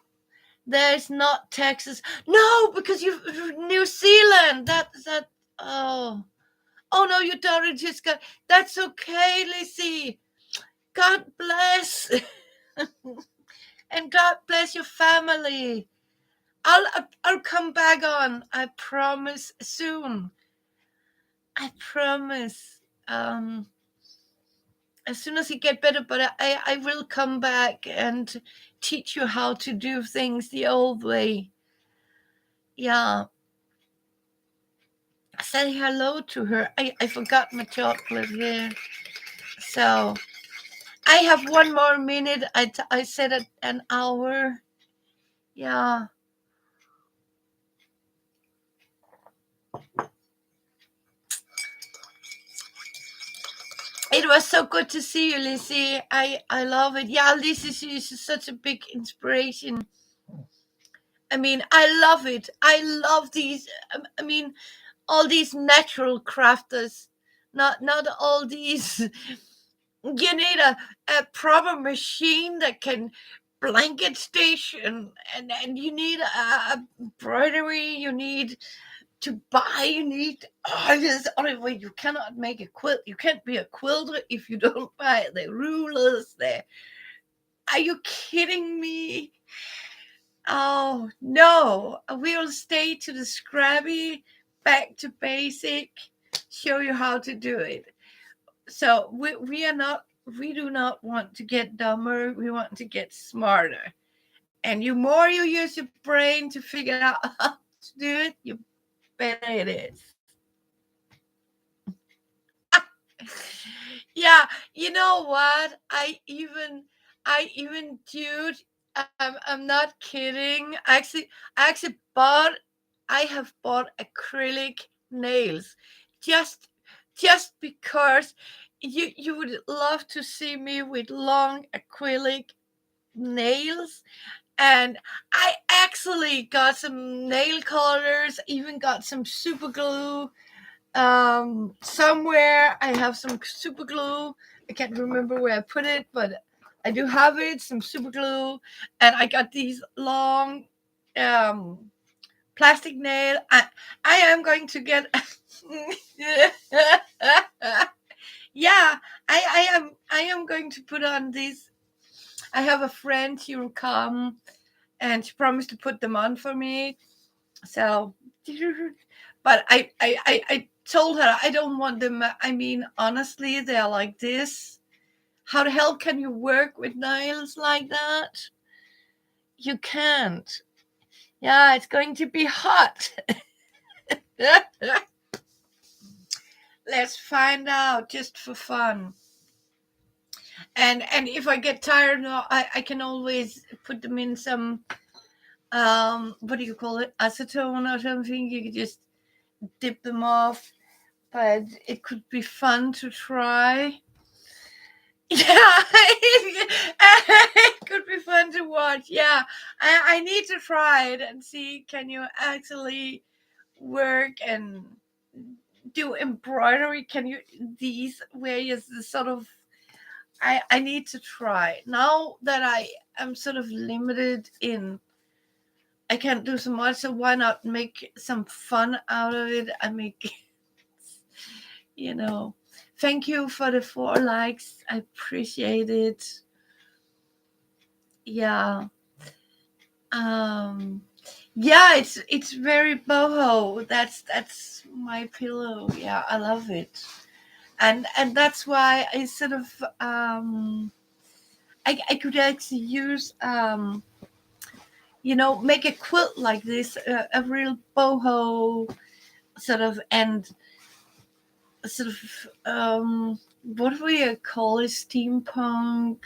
There's not Texas. No, because you New Zealand. That. Oh, oh no, your daughter just got. That's okay, Lizzie. God bless, and God bless your family. I'll come back on. I promise soon. I promise. As soon as you get better, but I will come back and teach you how to do things the old way. Yeah. Say hello to her. I forgot my chocolate here. So I have one more minute. I said an hour. Yeah. It was so good to see you, Lizzie. I love it. Yeah, Lizzie is such a big inspiration. I mean, I love it. I love these. I mean, all these natural crafters, not all these. You need a proper machine that can blanket station, and you need a embroidery. You need to buy. You need this other way. You cannot make a quilt. You can't be a quilter if you don't buy the rulers. There, are you kidding me? Oh no, we'll stay to the scrabby, back to basic, show you how to do it. So we do not want to get dumber, we want to get smarter. And you more you use your brain to figure out how to do it, you better it is. Yeah, you know what? I even dude, I'm not kidding. I have bought acrylic nails just just because you would love to see me with long acrylic nails. And I actually got some nail colors, even got some super glue. Somewhere I have some super glue. I can't remember where I put it, but I do have it, some super glue. And I got these long um plastic nail. I am going to get yeah, I am going to put on these. I have a friend, she will come and she promised to put them on for me. So, but I told her I don't want them. I mean, honestly, they're like this. How the hell can you work with nails like that? You can't. Yeah, it's going to be hot. Let's find out just for fun. And if I get tired, no, I can always put them in some what do you call it, acetone or something. You can just dip them off, but it could be fun to try. Yeah, it could be fun to watch. Yeah, I need to try it and see, can you actually work and do embroidery? Can you these where you sort of I need to try now that I am sort of limited in. I can't do so much, so why not make some fun out of it? I make you know. Thank you for the 4 likes. I appreciate it. Yeah. Um yeah, it's very boho. That's my pillow. Yeah, I love it. And that's why I sort of I could actually use make a quilt like this, a real boho sort of, and sort of what do we call it, steampunk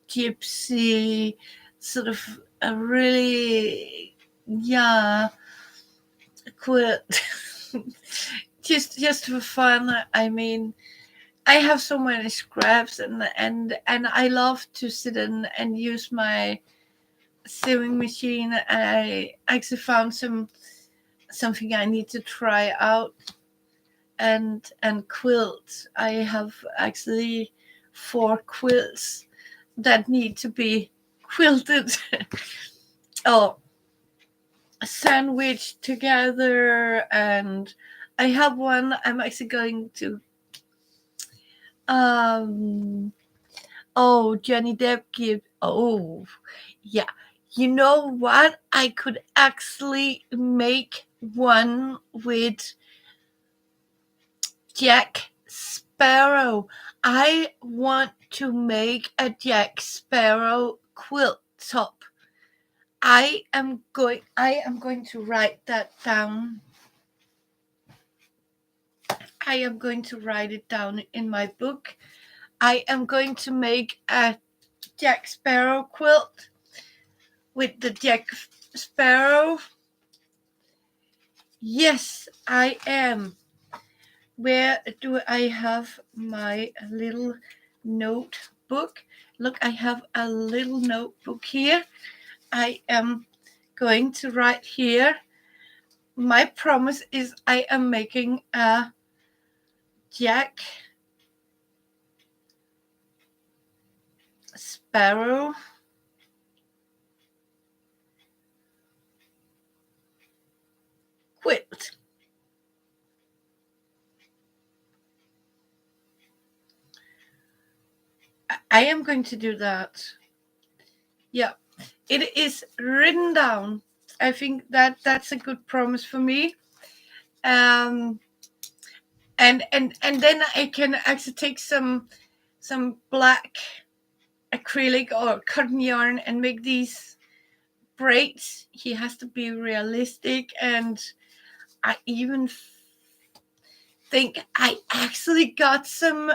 gypsy sort of, a really, yeah, quilt. just for fun. I mean, I have so many scraps, and I love to sit and use my sewing machine. I actually found something I need to try out, and quilt. I have actually 4 quilts that need to be quilted or sandwiched together. And I have one I'm actually going to um oh, Johnny Depp give. Oh, yeah. You know what? I could actually make one with Jack Sparrow. I want to make a Jack Sparrow quilt top. I am going to write that down. I am going to write it down in my book. I am going to make a Jack Sparrow quilt with the Jack Sparrow. Yes, I am. Where do I have my little notebook? Look, I have a little notebook here. I am going to write here. My promise is I am making a Jack sparrow. Quilt. I am going to do that. Yeah, it is written down. I think that's a good promise for me. Um, and then I can actually take some black acrylic or cotton yarn and make these braids. He has to be realistic, and I even think I actually got some.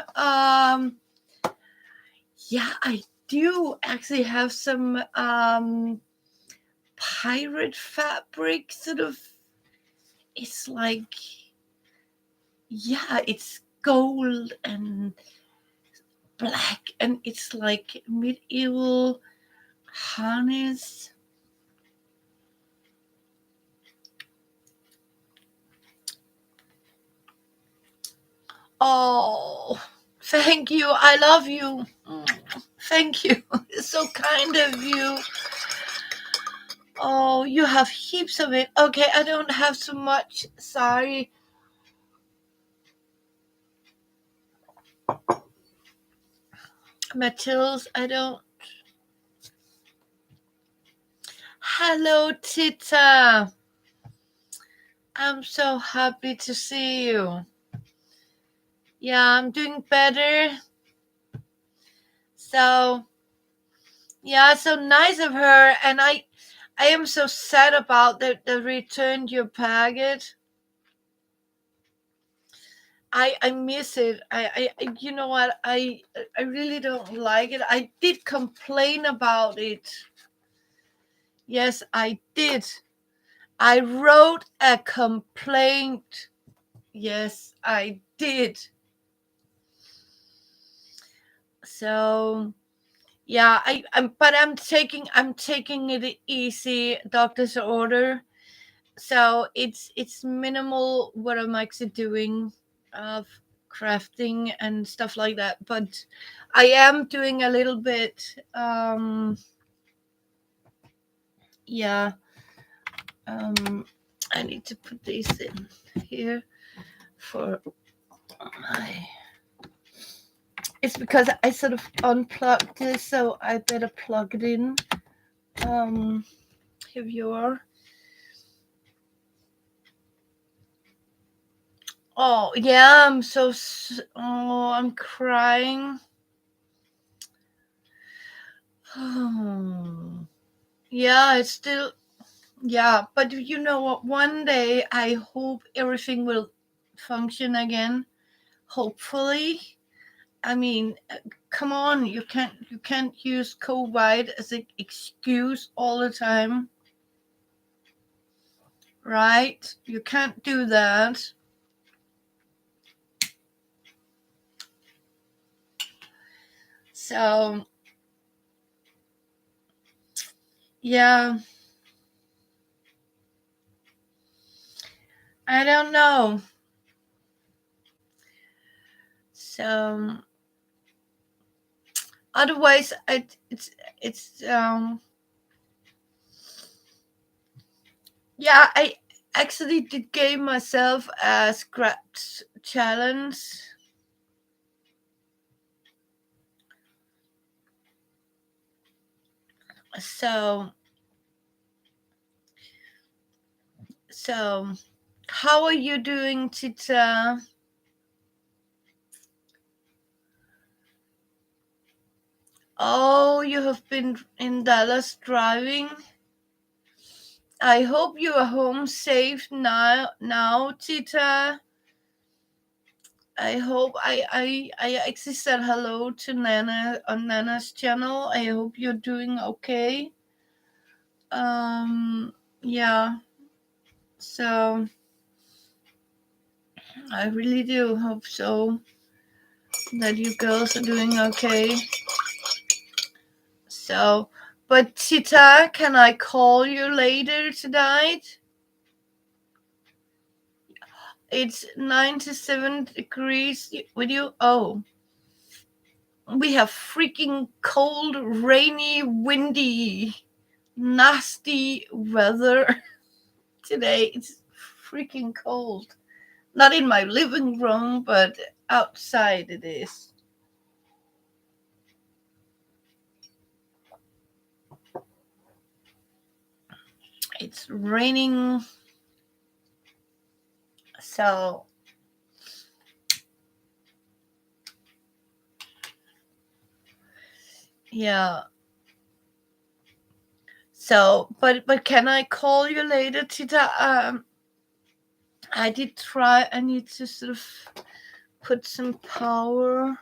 Yeah, I do actually have some pirate fabric. Sort of, it's like, yeah, it's gold and black, and it's like medieval harness. Oh, thank you. I love you. Thank you. It's so kind of you. Oh, you have heaps of it. Okay, I don't have so much. Sorry. Matilda, I don't. Hello, Tita. I'm so happy to see you. Yeah, I'm doing better. So, yeah, so nice of her. And I am so sad about the returned your packet. I miss it. You know what? I really don't like it. I did complain about it. Yes, I did. I wrote a complaint. Yes, I did. So yeah, but I'm taking it easy. Doctor's order. So it's minimal what I'm actually doing of crafting and stuff like that. But I am doing a little bit. Yeah. Um, I need to put these in here for my. It's because I sort of unplugged this, so I better plug it in. Here you are. Oh yeah, I'm so. Oh, I'm crying. Oh, yeah, it's still. Yeah, but you know what? One day I hope everything will function again. Hopefully. I mean, come on, you can't use COVID as an excuse all the time, right? You can't do that. So yeah, I don't know. So otherwise, it's yeah. I actually did give myself a scratch challenge. So so how are you doing, Tita? Oh, you have been in Dallas driving. I hope you are home safe now, Tita. I hope I actually said hello to Nana on Nana's channel. I hope you're doing okay. Yeah. So I really do hope so that you girls are doing okay. So, but Tita, can I call you later tonight? It's 97 degrees with you. Oh, we have freaking cold, rainy, windy, nasty weather today. It's freaking cold. Not in my living room, but outside it is. It's raining. So, yeah. So, but can I call you later, Tita? I did try. I need to sort of put some power.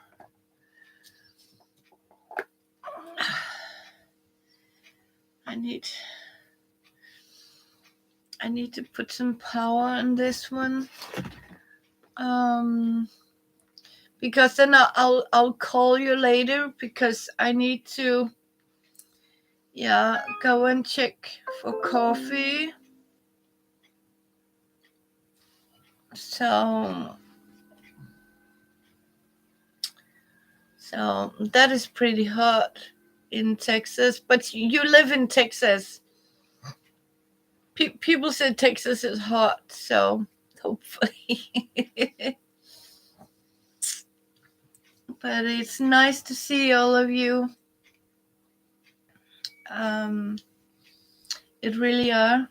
I need I need to put some power on this one. Um, because then I'll call you later because I need to, yeah, go and check for coffee. So that is pretty hot in Texas, but you live in Texas. People say Texas is hot, so hopefully. But it's nice to see all of you. Um, it really are.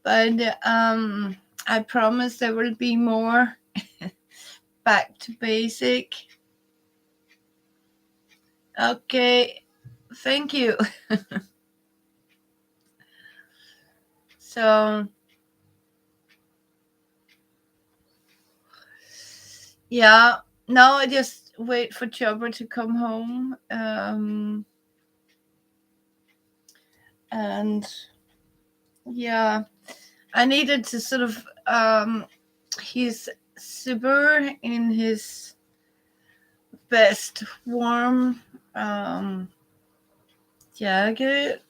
But I promise there will be more back to basic. Okay, thank you. So yeah, now I just wait for Chopper to come home. And yeah, I needed to sort of he's super in his best warm jacket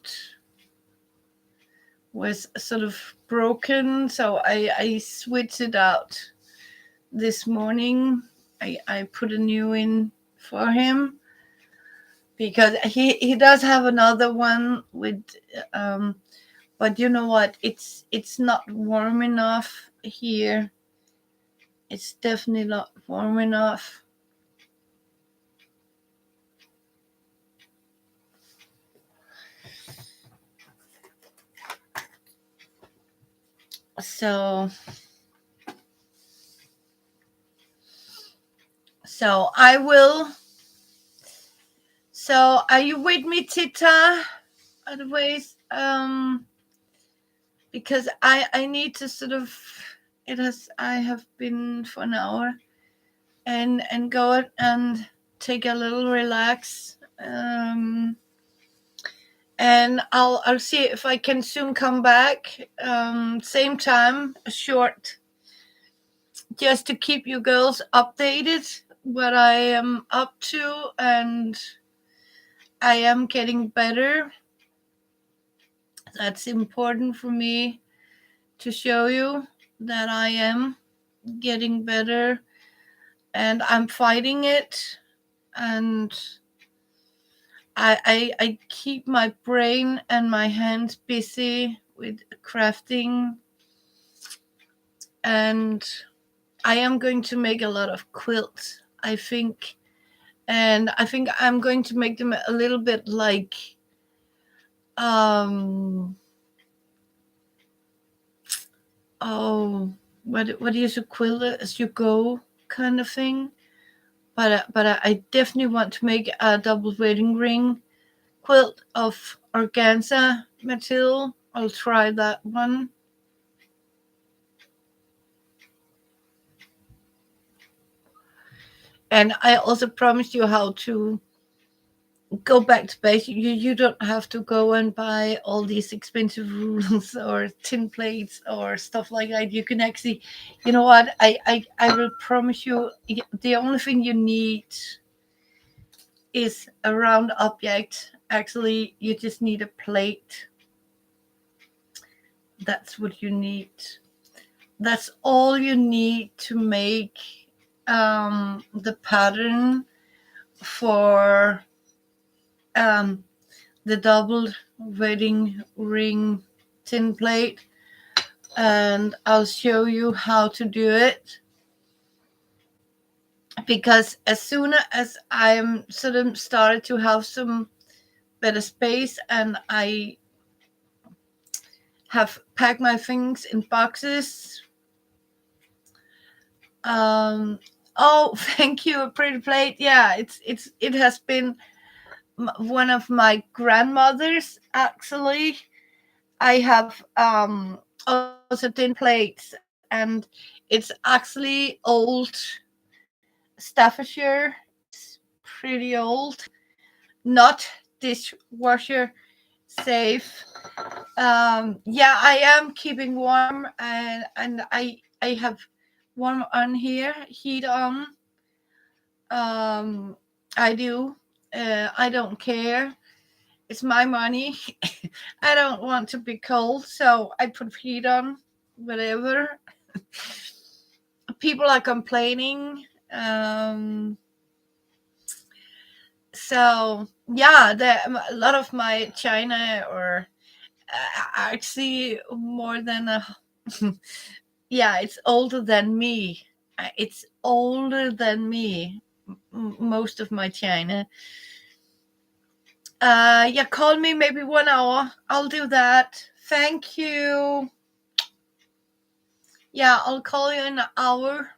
was sort of broken, so I switched it out this morning. I put a new in for him because he does have another one with but you know what, it's not warm enough here. It's definitely not warm enough. So I will. So are you with me, Tita? Otherwise, because I need to sort of, I have been for an hour and go and take a little relax. And I'll see if I can soon come back. Same time, short, just to keep you girls updated what I am up to, and I am getting better. That's important for me to show you that I am getting better and I'm fighting it. And I keep my brain and my hands busy with crafting. And I am going to make a lot of quilts, I think. And I think I'm going to make them a little bit like um oh, what is a quilt as you go kind of thing. But I definitely want to make a double wedding ring quilt of organza material. I'll try that one. And I also promised you how to go back to basic. You don't have to go and buy all these expensive rules or tin plates or stuff like that. You can actually, you know what? I will promise you the only thing you need is a round object. Actually, you just need a plate. That's what you need. That's all you need to make the pattern for um, the double wedding ring tin plate, and I'll show you how to do it. Because as soon as I'm sort of started to have some better space and I have packed my things in boxes. Oh, thank you, a pretty plate. Yeah, it has been one of my grandmothers actually. I have also tin plates, and it's actually old Staffordshire. It's pretty old, not dishwasher safe. Yeah, I am keeping warm, and I have warm on here, heat on. I do. I don't care. It's my money. I don't want to be cold, so I put heat on. Whatever. People are complaining. So yeah, a lot of my china or actually more than a yeah, it's older than me. It's older than me. Most of my china. Yeah, call me maybe 1 hour. I'll do that. Thank you. Yeah, I'll call you in an hour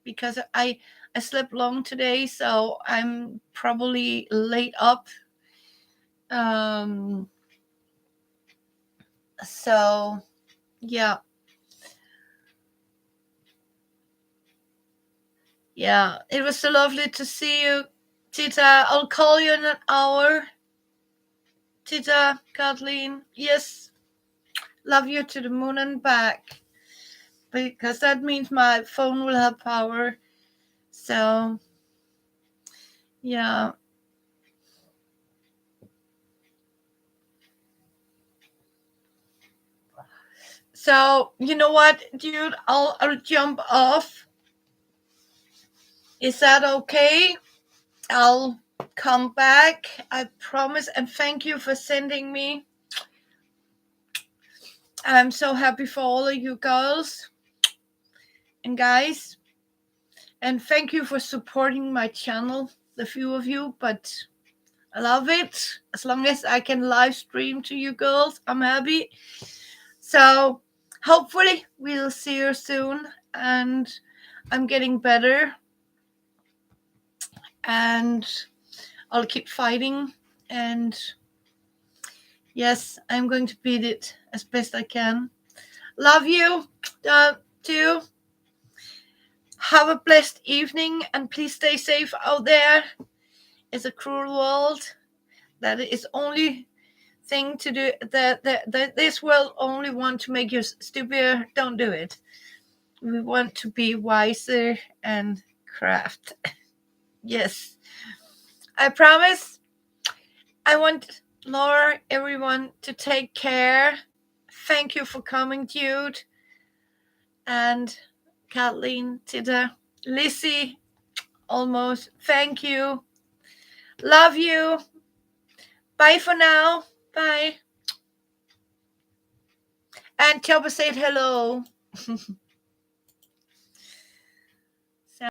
because I slept long today, so I'm probably late up. Um. So yeah, yeah. It was so lovely to see you, Tita. I'll call you in an hour. Tita, Kathleen. Yes, love you to the moon and back. Because that means my phone will have power. So yeah. So you know what, dude? I'll jump off. Is that okay? I'll come back. I promise. And thank you for sending me. I'm so happy for all of you girls and guys. And thank you for supporting my channel, the few of you. But I love it. As long as I can live stream to you girls, I'm happy. So hopefully we'll see you soon. And I'm getting better. And I'll keep fighting. And yes, I'm going to beat it as best I can. Love you too. Have a blessed evening and please stay safe out there. It's a cruel world. That is only thing to do that this world only want to make you stupider. Don't do it. We want to be wiser and craft. Yes. I promise. I want Laura, everyone to take care. Thank you for coming, Jude. And Kathleen, Tita, Lizzie, almost. Thank you. Love you. Bye for now. Bye. And Chopper said hello.